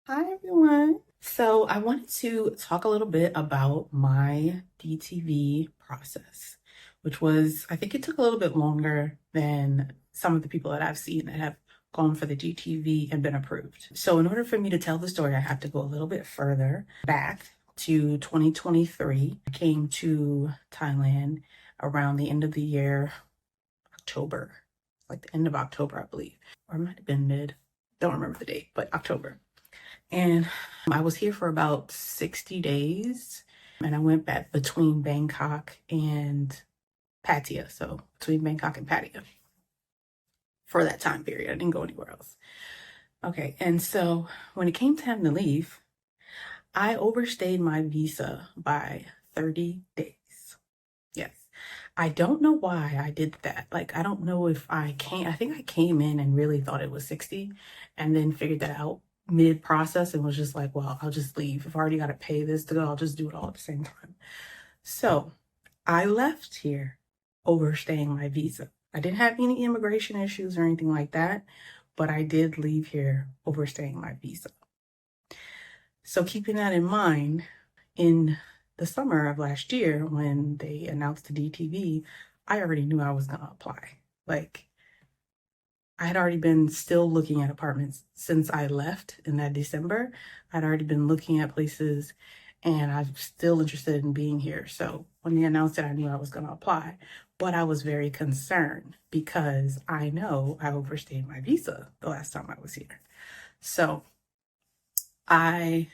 Hi everyone. So I wanted to talk a little bit about my DTV process, which was, I think it took a little bit longer than some of the people that I've seen that have gone for the DTV and been approved. So in order for me to tell the story, I have to go a little bit further back to 2023. I came to Thailand around the end of the year, October, like the end of October, I believe, or it might have been mid. Don't remember the date, but October. And I was here for about 60 days. And I went back between Bangkok and Pattaya. So between Bangkok and Pattaya for that time period. I didn't go anywhere else. Okay. And so when it came time to leave, I overstayed my visa by 30 days. Yes. I don't know why I did that. Like, I don't know if I think I came in and really thought it was 60 and then figured that out mid process and was just like, well, I'll just leave. If I already got to pay this to go, I'll just do it all at the same time. So I left here overstaying my visa. I didn't have any immigration issues or anything like that, but I did leave here overstaying my visa. So keeping that in mind, in the summer of last year, when they announced the DTV, I already knew I was going to apply. Like, I had already been still looking at apartments since I left in that December. I'd already been looking at places and I'm still interested in being here. So when they announced it, I knew I was going to apply. But I was very concerned because I know I overstayed my visa the last time I was here. So I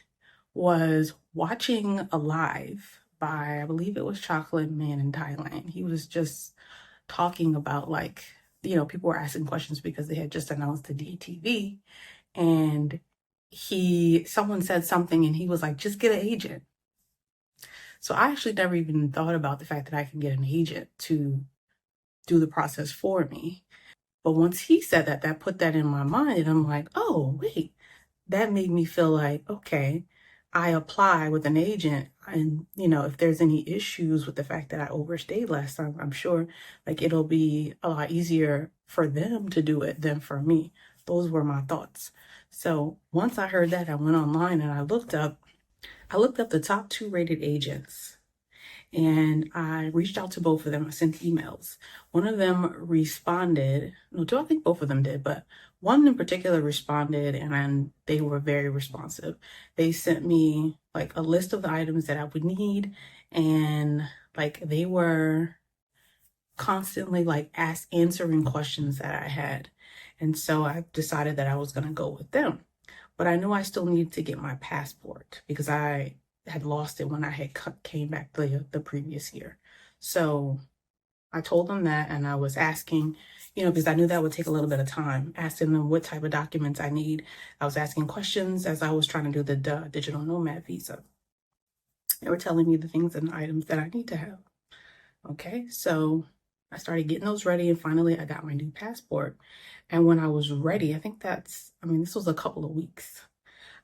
was watching a live by, I believe it was Chocolate Man in Thailand. He was just talking about people were asking questions because they had just announced the DTV and someone said something and he was like, just get an agent. So I actually never even thought about the fact that I can get an agent to do the process for me. But once he said that, that put that in my mind and I'm like, oh, wait, that made me feel like, okay, I apply with an agent and, if there's any issues with the fact that I overstayed last time, I'm sure like it'll be a lot easier for them to do it than for me. Those were my thoughts. So once I heard that, I went online and I looked up the top 2 rated agents and I reached out to both of them. I sent emails. One of them responded. No, I think both of them did, but one in particular responded and they were very responsive. They sent me like a list of the items that I would need and like they were constantly like answering questions that I had. And so I decided that I was going to go with them. But I knew I still needed to get my passport because I had lost it when I had came back the previous year. So I told them that and I was asking, because I knew that would take a little bit of time, asking them what type of documents I need. I was asking questions as I was trying to do the digital nomad visa. They were telling me the things and the items that I need to have. Okay, so I started getting those ready and finally I got my new passport. And when I was ready, this was a couple of weeks.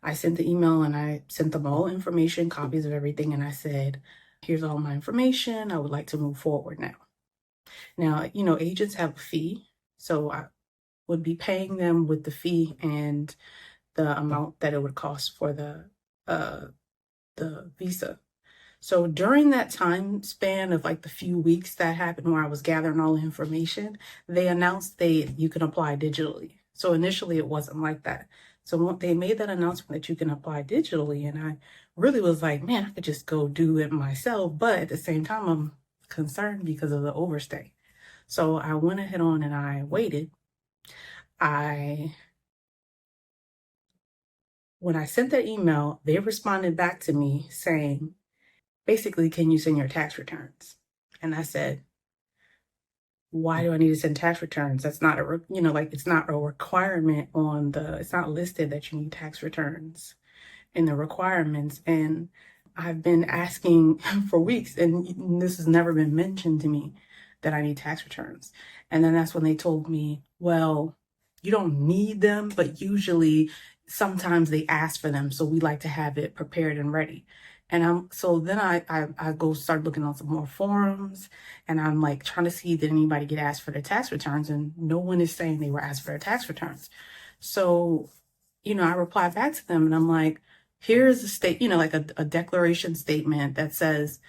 I sent the email and I sent them all information, copies of everything. And I said, here's all my information. I would like to move forward now. Now, agents have a fee. So I would be paying them with the fee and the amount that it would cost for the visa. So during that time span of like the few weeks that happened where I was gathering all the information, they announced you can apply digitally. So initially it wasn't like that. So when they made that announcement that you can apply digitally, and I really was like, man, I could just go do it myself. But at the same time, I'm concerned because of the overstay. So I went ahead on and I waited. When I sent that email, they responded back to me saying, basically, can you send your tax returns? And I said, why do I need to send tax returns? That's not it's not a requirement it's not listed that you need tax returns in the requirements. And I've been asking for weeks and this has never been mentioned to me that I need tax returns. And then that's when they told me, well, you don't need them, but usually sometimes they ask for them. So we like to have it prepared and ready. And so then I go start looking on some more forums and I'm like trying to see did anybody get asked for their tax returns and no one is saying they were asked for their tax returns. So, I reply back to them and I'm like, here's a state, like a declaration statement that says,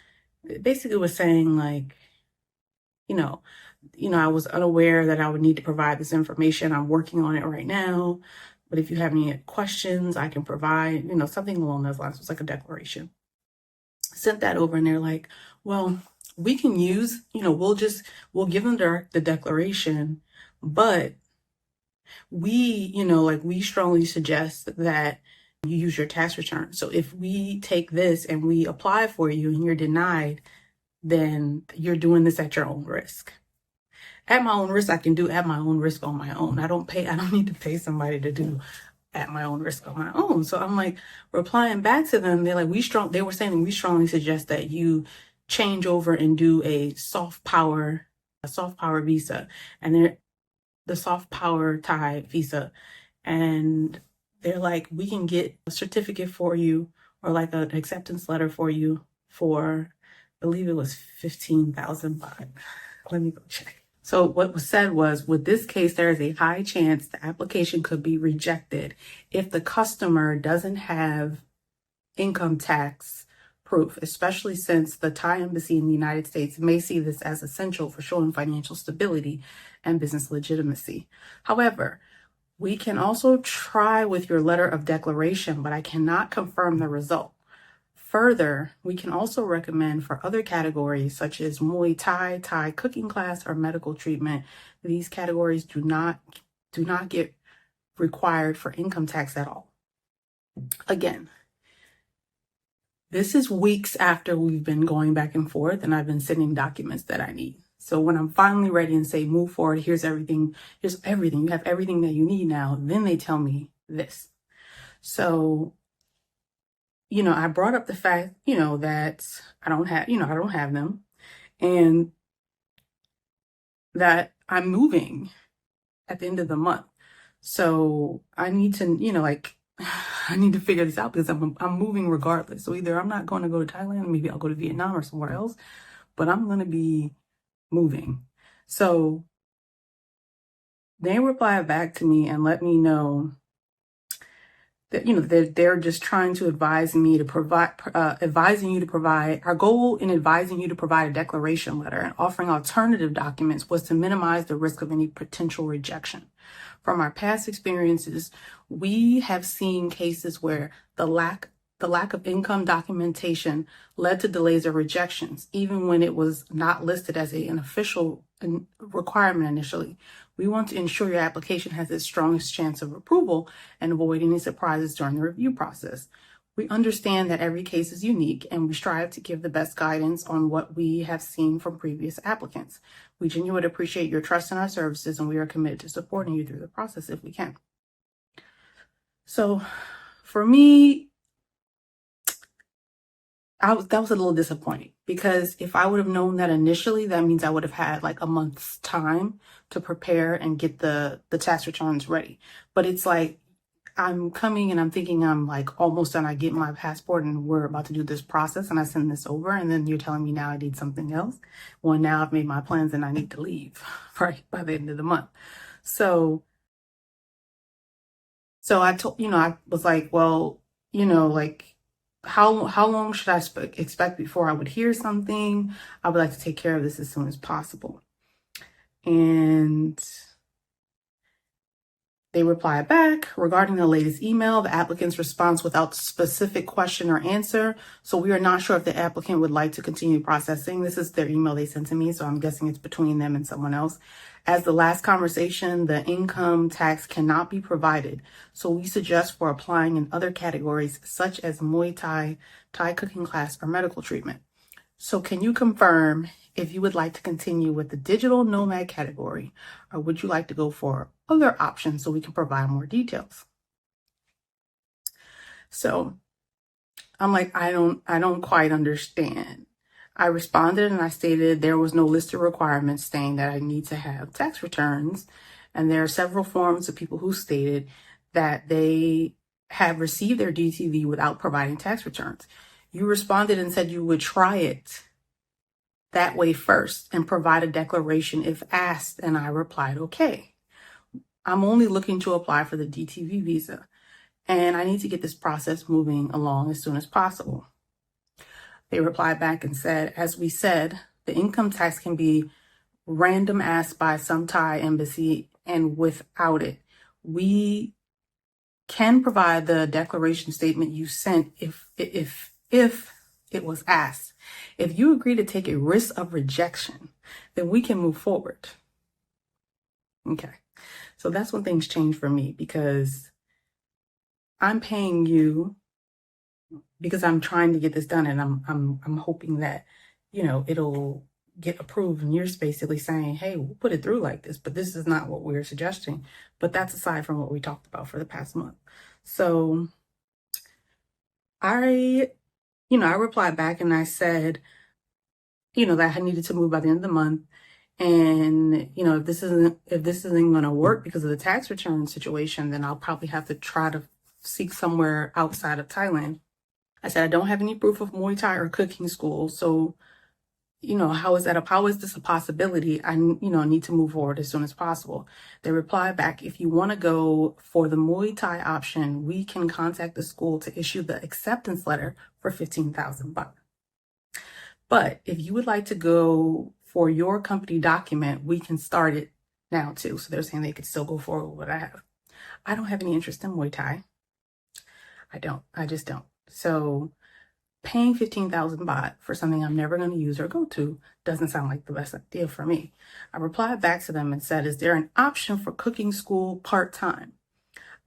basically was saying like, you know, I was unaware that I would need to provide this information. I'm working on it right now. But if you have any questions, I can provide, something along those lines. It was like a declaration. Sent that over and they're like, well, we can use, we'll give them the declaration, but we strongly suggest that you use your tax return. So if we take this and we apply for you and you're denied, then you're doing this at your own risk. At my own risk, I can do at my own risk on my own. I don't need to pay somebody to do at my own risk on my own. So I'm like replying back to them. They're like, they were saying we strongly suggest that you change over and do a soft power visa. And they're the soft power Thai visa. And they're like, we can get a certificate for you or like an acceptance letter for you for, I believe it was 15,000 baht. Let me go check. So what was said was, with this case, there is a high chance the application could be rejected if the customer doesn't have income tax proof, especially since the Thai embassy in the United States may see this as essential for showing financial stability and business legitimacy. However, we can also try with your letter of declaration, but I cannot confirm the result. Further, we can also recommend for other categories such as Muay Thai, Thai cooking class, or medical treatment. These categories do not get required for income tax at all. Again, this is weeks after we've been going back and forth and I've been sending documents that I need. So when I'm finally ready and say, move forward, here's everything, you have everything that you need now, then they tell me this. So I brought up the fact, that I don't have them and that I'm moving at the end of the month. So I need to, I need to figure this out because I'm moving regardless. So either I'm not going to go to Thailand, maybe I'll go to Vietnam or somewhere else, but I'm going to be moving. So they reply back to me and let me know that they're just trying to advising you to provide. Our goal in advising you to provide a declaration letter and offering alternative documents was to minimize the risk of any potential rejection. From our past experiences, we have seen cases where the lack of income documentation led to delays or rejections, even when it was not listed as an official requirement initially. We want to ensure your application has the strongest chance of approval and avoid any surprises during the review process. We understand that every case is unique and we strive to give the best guidance on what we have seen from previous applicants. We genuinely appreciate your trust in our services and we are committed to supporting you through the process if we can. So for me, that was a little disappointing because if I would have known that initially, that means I would have had like a month's time to prepare and get the tax returns ready. But it's like I'm coming and I'm thinking I'm like almost done. I get my passport and we're about to do this process and I send this over and then you're telling me now I need something else. Well, now I've made my plans and I need to leave right by the end of the month. So I told, I was like, well, like, how long should I expect before I would hear something? I would like to take care of this as soon as possible. And they reply back regarding the latest email, the applicant's response without specific question or answer. So we are not sure if the applicant would like to continue processing. This is their email they sent to me, so I'm guessing it's between them and someone else. As the last conversation, the income tax cannot be provided. So we suggest for applying in other categories such as Muay Thai, Thai cooking class, or medical treatment. So can you confirm if you would like to continue with the digital nomad category, or would you like to go for other options so we can provide more details? So I'm like, I don't quite understand. I responded and I stated there was no list of requirements saying that I need to have tax returns. And there are several forms of people who stated that they have received their DTV without providing tax returns. You responded and said you would try it that way first and provide a declaration if asked. And I replied, okay. I'm only looking to apply for the DTV visa. and I need to get this process moving along as soon as possible. They replied back and said, as we said, the income tax can be random asked by some Thai embassy, and without it, we can provide the declaration statement you sent if it was asked. If you agree to take a risk of rejection, then we can move forward. Okay. So that's when things change for me, because I'm paying you because I'm trying to get this done, and I'm hoping that, it'll get approved, and you're basically saying, hey, we'll put it through like this, but this is not what we're suggesting. But that's aside from what we talked about for the past month. So I replied back and I said, that I needed to move by the end of the month. And, if this isn't going to work because of the tax return situation, then I'll probably have to try to seek somewhere outside of Thailand. I said, I don't have any proof of Muay Thai or cooking school. So, how is this a possibility? I need to move forward as soon as possible. They replied back, if you want to go for the Muay Thai option, we can contact the school to issue the acceptance letter for 15,000 baht. But if you would like to go for your company document, we can start it now too. So they're saying they could still go forward with what I have. I don't have any interest in Muay Thai. I just don't. So paying 15,000 baht for something I'm never going to use or go to doesn't sound like the best idea for me. I replied back to them and said, is there an option for cooking school part-time?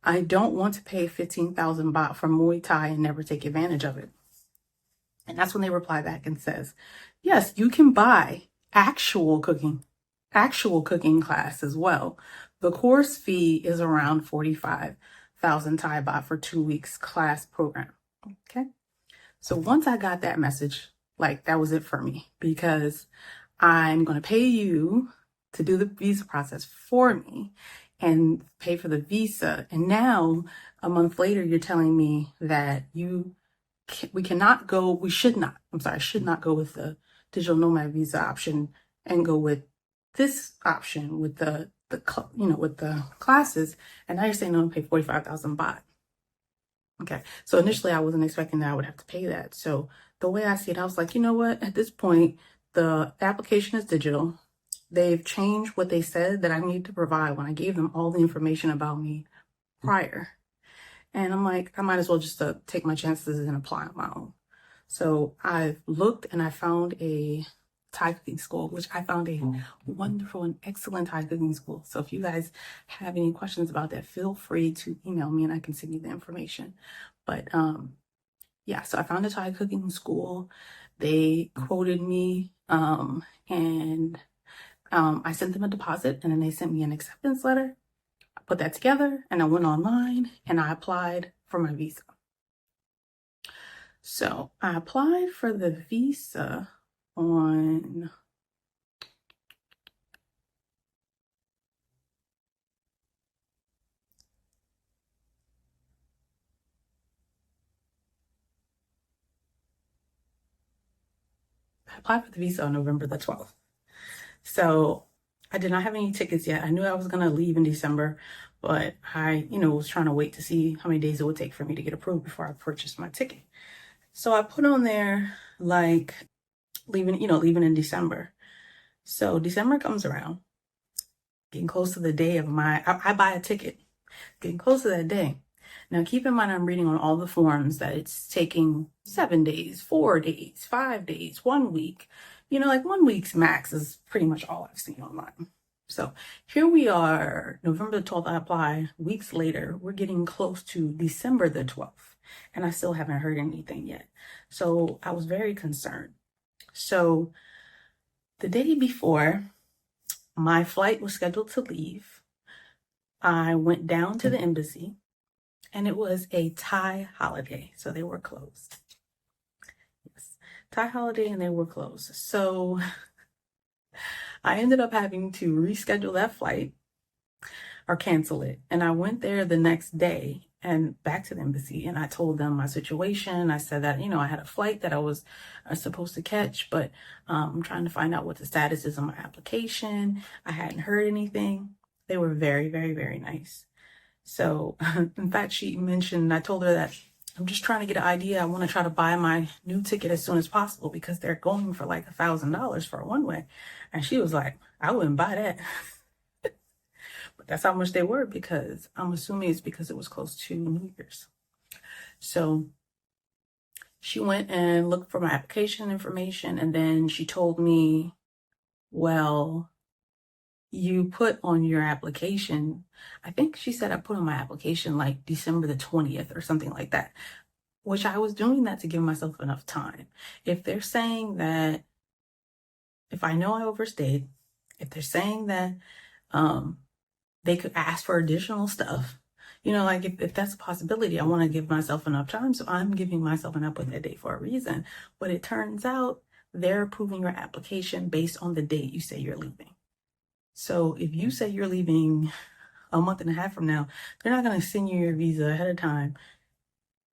I don't want to pay 15,000 baht for Muay Thai and never take advantage of it. And that's when they reply back and says, yes, you can buy actual cooking class as well. The course fee is around 45,000 Thai baht for 2 weeks class program. Okay. So once I got that message, that was it for me, because I'm going to pay you to do the visa process for me and pay for the visa. And now a month later, you're telling me that I should not go with the digital nomad visa option and go with this option with the classes. And now you're saying I'm going to pay 45,000 baht. Okay. So initially I wasn't expecting that I would have to pay that. So the way I see it, I was like, you know what? At this point, the application is digital. They've changed what they said that I need to provide when I gave them all the information about me prior. And I'm like, I might as well just take my chances and apply on my own. So I've looked and I found a Thai cooking school, which I found a wonderful and excellent Thai cooking school. So if you guys have any questions about that, feel free to email me and I can send you the information. But yeah, so I found a Thai cooking school. They quoted me and I sent them a deposit, and then they sent me an acceptance letter. I put that together and I went online and I applied for my visa. So I applied for the visa on November the 12th. So I did not have any tickets yet. I knew I was going to leave in December, but I, was trying to wait to see how many days it would take for me to get approved before I purchased my ticket. So I put on there leaving in December. So December comes around, getting close to the day of I buy a ticket, getting close to that day. Now, keep in mind, I'm reading on all the forums that it's taking 7 days, 4 days, 5 days, 1 week. 1 week's max is pretty much all I've seen online. So here we are, November the 12th, I apply. Weeks later, we're getting close to December the 12th, and I still haven't heard anything yet. So I was very concerned. So the day before my flight was scheduled to leave, I went down to the embassy, and it was a Thai holiday, so they were closed. Yes, Thai holiday, and they were closed. So I ended up having to reschedule that flight or cancel it. And I went there the next day and back to the embassy, and I told them my situation. I said that, I had a flight that I was supposed to catch, but I'm trying to find out what the status is on my application. I hadn't heard anything. They were very, very, very nice. So, in fact, she mentioned, I told her that I'm just trying to get an idea. I want to try to buy my new ticket as soon as possible because they're going for like $1,000 for a one way. And she was like, I wouldn't buy that. But that's how much they were, because I'm assuming it's because it was close to New Year's. So she went and looked for my application information, and then she told me, well, you put on your application, I think she said I put on my application like December the 20th or something like that, which I was doing that to give myself enough time. If they're saying that, if I know I overstayed, if they're saying that they could ask for additional stuff, like if that's a possibility, I want to give myself enough time. So I'm giving myself, and I put that date for a reason. But it turns out they're approving your application based on the date you say you're leaving. So if you say you're leaving a month and a half from now, they're not going to send you your visa ahead of time.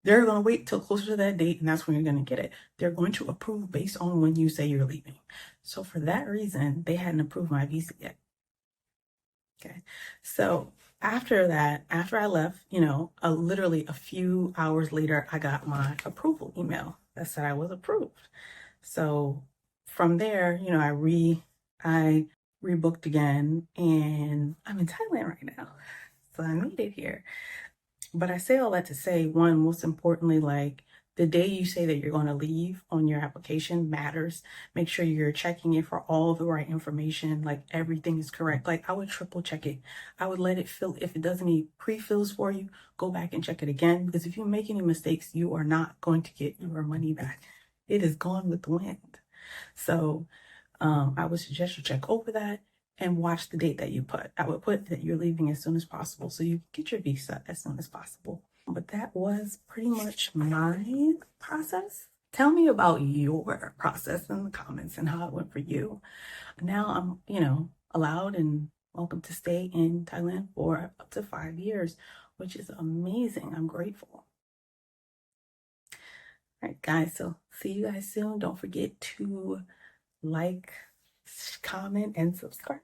They're going to wait till closer to that date, and that's when you're going to get it. They're going to approve based on when you say you're leaving. So for that reason, they hadn't approved my visa yet. Okay. So after that, after I left, literally a few hours later, I got my approval email that said I was approved. So from there, I rebooked again, and I'm in Thailand right now. So I made it here. But I say all that to say, one, most importantly, like the day you say that you're going to leave on your application matters. Make sure you're checking it for all the right information, like everything is correct. Like I would triple check it. I would let it fill. If it doesn't need pre-fills for you, go back and check it again. Because if you make any mistakes, you are not going to get your money back. It is gone with the wind. So I would suggest you check over that and watch the date that you put. I would put that you're leaving as soon as possible so you get your visa as soon as possible. But that was pretty much my process. Tell me about your process in the comments and how it went for you. Now I'm, allowed and welcome to stay in Thailand for up to 5 years, which is amazing. I'm grateful. All right, guys, so see you guys soon. Don't forget to like, comment, and subscribe.